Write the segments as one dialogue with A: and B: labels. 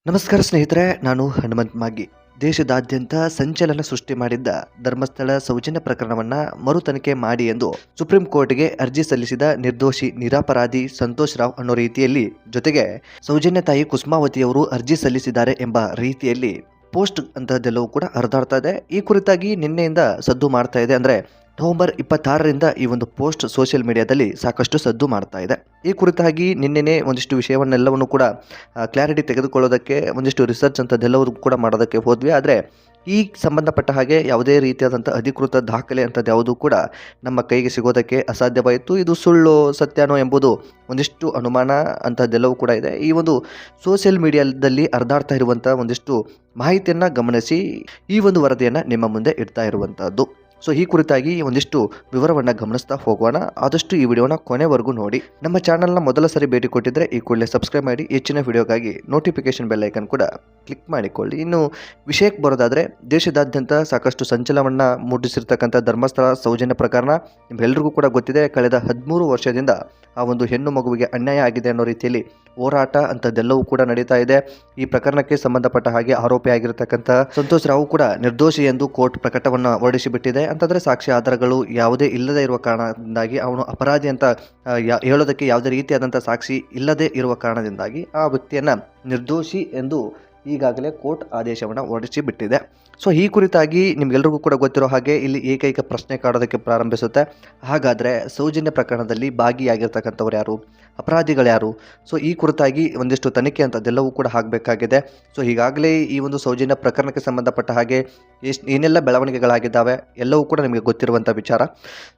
A: ನಮಸ್ಕಾರ ಸ್ನೇಹಿತರೆ, ನಾನು ಹನುಮಂತ್ ಮಾಗಿ. ದೇಶದಾದ್ಯಂತ ಸಂಚಲನ ಸೃಷ್ಟಿ ಮಾಡಿದ್ದ ಧರ್ಮಸ್ಥಳ ಸೌಜನ್ಯ ಪ್ರಕರಣವನ್ನ ಮರು ತನಿಖೆ ಮಾಡಿ ಎಂದು ಸುಪ್ರೀಂ ಕೋರ್ಟ್ಗೆ ಅರ್ಜಿ ಸಲ್ಲಿಸಿದ ನಿರ್ದೋಷಿ ನಿರಪರಾಧಿ ಸಂತೋಷ್ ರಾವ್ ಅನ್ನೋ ರೀತಿಯಲ್ಲಿ, ಜೊತೆಗೆ ಸೌಜನ್ಯ ತಾಯಿ ಕುಸುಮಾವತಿಯವರು ಅರ್ಜಿ ಸಲ್ಲಿಸಿದ್ದಾರೆ ಎಂಬ ರೀತಿಯಲ್ಲಿ ಪೋಸ್ಟ್ ಅಂತಹದ್ದೆಲ್ಲವೂ ಕೂಡ ಹರಿದಾಡ್ತಾ ಇದೆ. ಈ ಕುರಿತಾಗಿ ನಿನ್ನೆಯಿಂದ ಸದ್ದು ಮಾಡ್ತಾ ಇದೆ. ಅಂದ್ರೆ ನವೆಂಬರ್ 26ರಿಂದ ಈ ಒಂದು ಪೋಸ್ಟ್ ಸೋಷಿಯಲ್ ಮೀಡಿಯಾದಲ್ಲಿ ಸಾಕಷ್ಟು ಸದ್ದು ಮಾಡ್ತಾ ಇದೆ. ಈ ಕುರಿತಾಗಿ ನಿನ್ನೆನೇ ಒಂದಿಷ್ಟು ವಿಷಯವನ್ನೆಲ್ಲವನ್ನು ಕೂಡ ಕ್ಲಾರಿಟಿ ತೆಗೆದುಕೊಳ್ಳೋದಕ್ಕೆ ಒಂದಿಷ್ಟು ರಿಸರ್ಚ್ ಅಂತದ್ದೆಲ್ಲವೂ ಕೂಡ ಮಾಡೋದಕ್ಕೆ ಹೋದ್ವಿ. ಆದರೆ ಈ ಸಂಬಂಧಪಟ್ಟ ಹಾಗೆ ಯಾವುದೇ ರೀತಿಯಾದಂಥ ಅಧಿಕೃತ ದಾಖಲೆ ಅಂಥದ್ದು ಯಾವುದೂ ಕೂಡ ನಮ್ಮ ಕೈಗೆ ಸಿಗೋದಕ್ಕೆ ಅಸಾಧ್ಯವಾಯಿತು. ಇದು ಸುಳ್ಳು ಸತ್ಯನೋ ಎಂಬುದು ಒಂದಿಷ್ಟು ಅನುಮಾನ ಅಂಥದ್ದೆಲ್ಲವೂ ಕೂಡ ಇದೆ. ಈ ಒಂದು ಸೋಷಿಯಲ್ ಮೀಡಿಯಾದಲ್ಲಿ ಹರಿದಾಡ್ತಾ ಇರುವಂಥ ಒಂದಿಷ್ಟು ಮಾಹಿತಿಯನ್ನು ಗಮನಿಸಿ ಈ ಒಂದು ವರದಿಯನ್ನು ನಿಮ್ಮ ಮುಂದೆ ಇಡ್ತಾ ಇರುವಂಥದ್ದು. ಸೊ ಈ ಕುರಿತಾಗಿ ಒಂದಿಷ್ಟು ವಿವರವನ್ನು ಗಮನಿಸ್ತಾ ಹೋಗೋಣ. ಆದಷ್ಟು ಈ ವಿಡಿಯೋನ ಕೊನೆವರೆಗೂ ನೋಡಿ. ನಮ್ಮ ಚಾನಲ್ನ ಮೊದಲ ಸರಿ ಭೇಟಿ ಕೊಟ್ಟಿದ್ರೆ ಈ ಕೂಡಲೇ ಸಬ್ಸ್ಕ್ರೈಬ್ ಮಾಡಿ. ಹೆಚ್ಚಿನ ವಿಡಿಯೋಗಾಗಿ ನೋಟಿಫಿಕೇಶನ್ ಬೆಲ್ ಐಕನ್ ಕೂಡ ಕ್ಲಿಕ್ ಮಾಡಿಕೊಳ್ಳಿ. ಇನ್ನು ವಿಷಯಕ್ಕೆ ಬರೋದಾದರೆ, ದೇಶದಾದ್ಯಂತ ಸಾಕಷ್ಟು ಸಂಚಲನವನ್ನು ಮೂಡಿಸಿರ್ತಕ್ಕಂಥ ಧರ್ಮಸ್ಥಳ ಸೌಜನ್ಯ ಪ್ರಕರಣ ನಿಮ್ಮೆಲ್ಲರಿಗೂ ಕೂಡ ಗೊತ್ತಿದೆ. ಕಳೆದ 13 ವರ್ಷದಿಂದ ಆ ಒಂದು ಹೆಣ್ಣು ಮಗುವಿಗೆ ಅನ್ಯಾಯ ಆಗಿದೆ ಅನ್ನೋ ರೀತಿಯಲ್ಲಿ ಹೋರಾಟ ಅಂಥದ್ದೆಲ್ಲವೂ ಕೂಡ ನಡೀತಾ ಇದೆ. ಈ ಪ್ರಕರಣಕ್ಕೆ ಸಂಬಂಧಪಟ್ಟ ಹಾಗೆ ಆರೋಪಿ ಆಗಿರತಕ್ಕಂಥ ಸಂತೋಷ್ ರಾವ್ ಕೂಡ ನಿರ್ದೋಷಿ ಎಂದು ಕೋರ್ಟ್ ಪ್ರಕಟವನ್ನು ಹೊರಡಿಸಿಬಿಟ್ಟಿದೆ. ಅಂತಂದರೆ ಸಾಕ್ಷಿ ಆಧಾರಗಳು ಯಾವುದೇ ಇಲ್ಲದೆ ಇರುವ ಕಾರಣದಿಂದಾಗಿ ಅವನು ಅಪರಾಧಿ ಅಂತ ಹೇಳೋದಕ್ಕೆ ಯಾವುದೇ ರೀತಿಯಾದಂಥ ಸಾಕ್ಷಿ ಇಲ್ಲದೆ ಇರುವ ಕಾರಣದಿಂದಾಗಿ ಆ ವ್ಯಕ್ತಿಯನ್ನು ನಿರ್ದೋಷಿ ಎಂದು ಈಗಾಗಲೇ ಕೋರ್ಟ್ ಆದೇಶವನ್ನು ಹೊರಡಿಸಿ ಬಿಟ್ಟಿದೆ. ಸೊ ಈ ಕುರಿತಾಗಿ ನಿಮ್ಗೆಲ್ರಿಗೂ ಕೂಡ ಗೊತ್ತಿರೋ ಹಾಗೆ ಇಲ್ಲಿ ಏಕೈಕ ಪ್ರಶ್ನೆ ಕಾಡೋದಕ್ಕೆ ಪ್ರಾರಂಭಿಸುತ್ತೆ. ಹಾಗಾದರೆ ಸೌಜನ್ಯ ಪ್ರಕರಣದಲ್ಲಿ ಭಾಗಿಯಾಗಿರ್ತಕ್ಕಂಥವ್ರು ಯಾರು, ಅಪರಾಧಿಗಳು ಯಾರು? ಸೊ ಈ ಕುರಿತಾಗಿ ಒಂದಿಷ್ಟು ತನಿಖೆ ಅಂಥದ್ದೆಲ್ಲವೂ ಕೂಡ ಆಗಬೇಕಾಗಿದೆ. ಸೊ ಈಗಾಗಲೇ ಈ ಒಂದು ಸೌಜನ್ಯ ಪ್ರಕರಣಕ್ಕೆ ಸಂಬಂಧಪಟ್ಟ ಹಾಗೆ ಏನೆಲ್ಲ ಬೆಳವಣಿಗೆಗಳಾಗಿದ್ದಾವೆ ಎಲ್ಲವೂ ಕೂಡ ನಿಮಗೆ ಗೊತ್ತಿರುವಂಥ ವಿಚಾರ.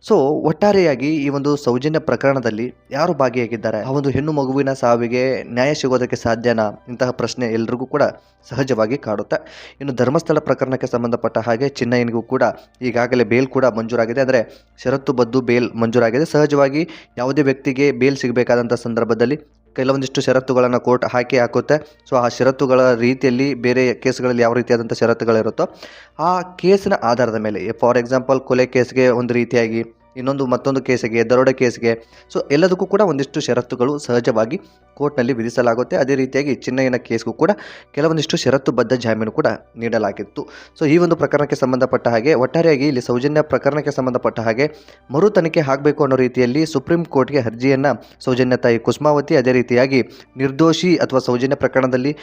A: ಸೊ ಒಟ್ಟಾರೆಯಾಗಿ ಈ ಒಂದು ಸೌಜನ್ಯ ಪ್ರಕರಣದಲ್ಲಿ ಯಾರು ಭಾಗಿಯಾಗಿದ್ದಾರೆ, ಆ ಒಂದು ಹೆಣ್ಣು ಮಗುವಿನ ಸಾವಿಗೆ ನ್ಯಾಯ ಸಿಗೋದಕ್ಕೆ ಸಾಧ್ಯನಾ? ಇಂತಹ ಪ್ರಶ್ನೆ ಎಲ್ರಿಗೂ ಕೂಡ ಸಹಜವಾಗಿ ಕಾಡುತ್ತೆ. ಇನ್ನು ಧರ್ಮಸ್ಥಳ ಪ್ರಕರಣಕ್ಕೆ ಸಂಬಂಧಪಟ್ಟ ಹಾಗೆ ಚಿನ್ನಯ್ಯನಿಗೂ ಕೂಡ ಈಗಾಗಲೇ ಬೇಲ್ ಕೂಡ ಮಂಜೂರಾಗಿದೆ. ಅಂದರೆ ಷರತ್ತುಬದ್ದು ಬೇಲ್ ಮಂಜೂರಾಗಿದೆ. ಸಹಜವಾಗಿ ಯಾವುದೇ ವ್ಯಕ್ತಿಗೆ ಬೇಲ್ ಸಿಗಬೇಕಾದಂಥ ಸಂದರ್ಭದಲ್ಲಿ ಕೆಲವೊಂದಿಷ್ಟು ಷರತ್ತುಗಳನ್ನು ಕೋರ್ಟ್ ಹಾಕುತ್ತೆ. ಸೊ ಆ ಷರತ್ತುಗಳ ರೀತಿಯಲ್ಲಿ ಬೇರೆ ಕೇಸ್ಗಳಲ್ಲಿ ಯಾವ ರೀತಿಯಾದಂಥ ಷರತ್ತುಗಳಿರುತ್ತೋ ಆ ಕೇಸಿನ ಆಧಾರದ ಮೇಲೆ, ಫಾರ್ ಎಕ್ಸಾಂಪಲ್ ಕೊಲೆ ಕೇಸ್ಗೆ ಒಂದು ರೀತಿಯಾಗಿ, ಮತ್ತೊಂದು ಕೇಸಿಗೆ, ದರೋಡೆ ಕೇಸ್ಗೆ, ಸೊ ಎಲ್ಲದಕ್ಕೂ ಕೂಡ ಒಂದಿಷ್ಟು ಷರತ್ತುಗಳು ಸಹಜವಾಗಿ ಕೋರ್ಟ್ನಲ್ಲಿ ವಿಧಿಸಲಾಗುತ್ತೆ. ಅದೇ ರೀತಿಯಾಗಿ ಚಿನ್ನಯ್ಯನ ಕೇಸ್ಗೂ ಕೂಡ ಕೆಲವೊಂದಿಷ್ಟು ಷರತ್ತುಬದ್ಧ ಜಾಮೀನು ಕೂಡ ನೀಡಲಾಗಿತ್ತು. ಸೊ ಈ ಒಂದು ಪ್ರಕರಣಕ್ಕೆ ಸಂಬಂಧಪಟ್ಟ ಹಾಗೆ ಒಟ್ಟಾರೆಯಾಗಿ ಇಲ್ಲಿ ಸೌಜನ್ಯ ಪ್ರಕರಣಕ್ಕೆ ಸಂಬಂಧಪಟ್ಟ ಹಾಗೆ ಮರು ತನಿಖೆ ಆಗಬೇಕು ಅನ್ನೋ ರೀತಿಯಲ್ಲಿ ಸುಪ್ರೀಂ ಕೋರ್ಟ್ಗೆ ಅರ್ಜಿಯನ್ನು ಸೌಜನ್ಯ ತಾಯಿ ಕುಸುಮಾವತಿ, ಅದೇ ರೀತಿಯಾಗಿ ನಿರ್ದೋಷಿ ಅಥವಾ ಸೌಜನ್ಯ ಪ್ರಕರಣದಲ್ಲಿ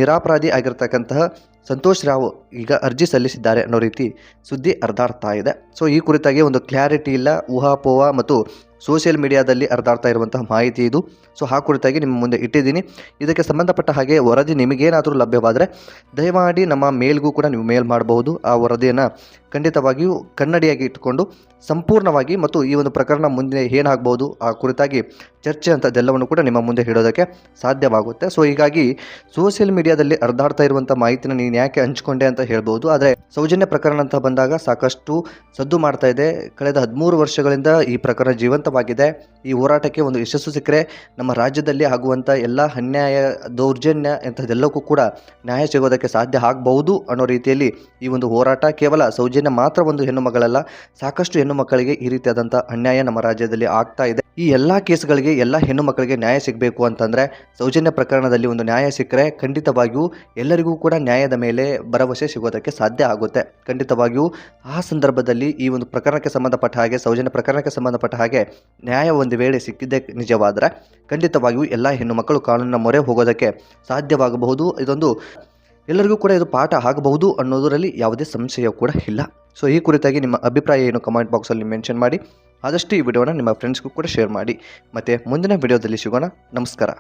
A: ನಿರಪರಾಧಿ ಆಗಿರ್ತಕ್ಕಂತಹ ಸಂತೋಷ್ ರಾವ್ ಈಗ ಅರ್ಜಿ ಸಲ್ಲಿಸಿದ್ದಾರೆ ಅನ್ನೋ ರೀತಿ ಸುದ್ದಿ ಹರಿದಾಡ್ತಾ ಇದೆ. ಸೊ ಈ ಕುರಿತಾಗಿ ಒಂದು ಕ್ಲಾರಿಟಿ ಇಲ್ಲ, ಊಹಾಪೋಹ ಮತ್ತು ಸೋಷಿಯಲ್ ಮೀಡಿಯಾದಲ್ಲಿ ಹರಿದಾಡ್ತಾ ಇರುವಂತಹ ಮಾಹಿತಿ ಇದು. ಸೊ ಆ ಕುರಿತಾಗಿ ನಿಮ್ಮ ಮುಂದೆ ಇಟ್ಟಿದ್ದೀನಿ. ಇದಕ್ಕೆ ಸಂಬಂಧಪಟ್ಟ ಹಾಗೆ ವರದಿ ನಿಮಗೇನಾದರೂ ಲಭ್ಯವಾದರೆ ದಯಮಾಡಿ ನಮ್ಮ ಮೇಲ್ಗೂ ಕೂಡ ನೀವು ಮೇಲ್ ಮಾಡಬಹುದು. ಆ ವರದಿಯನ್ನು ಖಂಡಿತವಾಗಿಯೂ ಕನ್ನಡಿಯಾಗಿ ಇಟ್ಟುಕೊಂಡು ಸಂಪೂರ್ಣವಾಗಿ ಮತ್ತು ಈ ಒಂದು ಪ್ರಕರಣ ಮುಂದೆ ಏನಾಗ್ಬೋದು ಆ ಕುರಿತಾಗಿ ಚರ್ಚೆ ಅಂಥದ್ದೆಲ್ಲವನ್ನು ಕೂಡ ನಿಮ್ಮ ಮುಂದೆ ಇಡೋದಕ್ಕೆ ಸಾಧ್ಯವಾಗುತ್ತೆ. ಸೊ ಹೀಗಾಗಿ ಸೋಷಿಯಲ್ ಮೀಡಿಯಾದಲ್ಲಿ ಹರಿದಾಡ್ತಾ ಇರುವಂಥ ಮಾಹಿತಿನ ನೀನು ಯಾಕೆ ಹಂಚ್ಕೊಂಡೆ ಅಂತ ಹೇಳ್ಬೋದು. ಆದರೆ ಸೌಜನ್ಯ ಪ್ರಕರಣ ಅಂತ ಬಂದಾಗ ಸಾಕಷ್ಟು ಸದ್ದು ಮಾಡ್ತಾ ಇದೆ. ಕಳೆದ 13 ವರ್ಷಗಳಿಂದ ಈ ಪ್ರಕರಣ ಜೀವಂತವಾಗಿದೆ. ಈ ಹೋರಾಟಕ್ಕೆ ಒಂದು ಯಶಸ್ಸು ಸಿಕ್ಕರೆ ನಮ್ಮ ರಾಜ್ಯದಲ್ಲಿ ಆಗುವಂಥ ಎಲ್ಲ ಅನ್ಯಾಯ, ದೌರ್ಜನ್ಯ ಇಂಥದ್ದೆಲ್ಲಕ್ಕೂ ಕೂಡ ನ್ಯಾಯ ಸಿಗೋದಕ್ಕೆ ಸಾಧ್ಯ ಆಗಬಹುದು ಅನ್ನೋ ರೀತಿಯಲ್ಲಿ ಈ ಒಂದು ಹೋರಾಟ ಕೇವಲ ಸೌಜನ್ಯ ಮಾತ್ರ ಒಂದು ಹೆಣ್ಣು ಮಗಳಲ್ಲ, ಸಾಕಷ್ಟು ಹೆಣ್ಣು ಮಕ್ಕಳಿಗೆ ಈ ರೀತಿಯಾದಂಥ ಅನ್ಯಾಯ ನಮ್ಮ ರಾಜ್ಯದಲ್ಲಿ ಆಗ್ತಾ ಇದೆ. ಈ ಎಲ್ಲ ಕೇಸ್ಗಳಿಗೆ, ಎಲ್ಲ ಹೆಣ್ಣು ಮಕ್ಕಳಿಗೆ ನ್ಯಾಯ ಸಿಗಬೇಕು ಅಂತಂದರೆ ಸೌಜನ್ಯ ಪ್ರಕರಣದಲ್ಲಿ ಒಂದು ನ್ಯಾಯ ಸಿಕ್ಕರೆ ಖಂಡಿತವಾಗಿಯೂ ಎಲ್ಲರಿಗೂ ಕೂಡ ನ್ಯಾಯದ ಮೇಲೆ ಭರವಸೆ ಸಿಗೋದಕ್ಕೆ ಸಾಧ್ಯ ಆಗುತ್ತೆ. ಖಂಡಿತವಾಗಿಯೂ ಆ ಸಂದರ್ಭದಲ್ಲಿ ಈ ಒಂದು ಪ್ರಕರಣಕ್ಕೆ ಸಂಬಂಧಪಟ್ಟ ಹಾಗೆ, ಸೌಜನ್ಯ ಪ್ರಕರಣಕ್ಕೆ ಸಂಬಂಧಪಟ್ಟ ಹಾಗೆ ನ್ಯಾಯ ಒಂದು ವೇಳೆ ಸಿಕ್ಕಿದ್ದೇ ನಿಜವಾದರೆ ಖಂಡಿತವಾಗಿಯೂ ಎಲ್ಲ ಹೆಣ್ಣು ಮಕ್ಕಳು ಕಾನೂನಿನ ಮೊರೆ ಹೋಗೋದಕ್ಕೆ ಸಾಧ್ಯವಾಗಬಹುದು. ಇದೊಂದು ಎಲ್ಲರಿಗೂ ಕೂಡ ಇದು ಪಾಠ ಆಗಬಹುದು ಅನ್ನೋದರಲ್ಲಿ ಯಾವುದೇ ಸಂಶಯ ಕೂಡ ಇಲ್ಲ. ಸೊ ಈ ಕುರಿತಾಗಿ ನಿಮ್ಮ ಅಭಿಪ್ರಾಯ ಏನು ಕಮೆಂಟ್ ಬಾಕ್ಸಲ್ಲಿ ಮೆನ್ಷನ್ ಮಾಡಿ. ಆದಷ್ಟು ಈ ವಿಡಿಯೋನ ನಿಮ್ಮ ಫ್ರೆಂಡ್ಸ್ಗೂ ಕೂಡ ಶೇರ್ ಮಾಡಿ. ಮತ್ತು ಮುಂದಿನ ವಿಡಿಯೋದಲ್ಲಿ ಸಿಗೋಣ. ನಮಸ್ಕಾರ.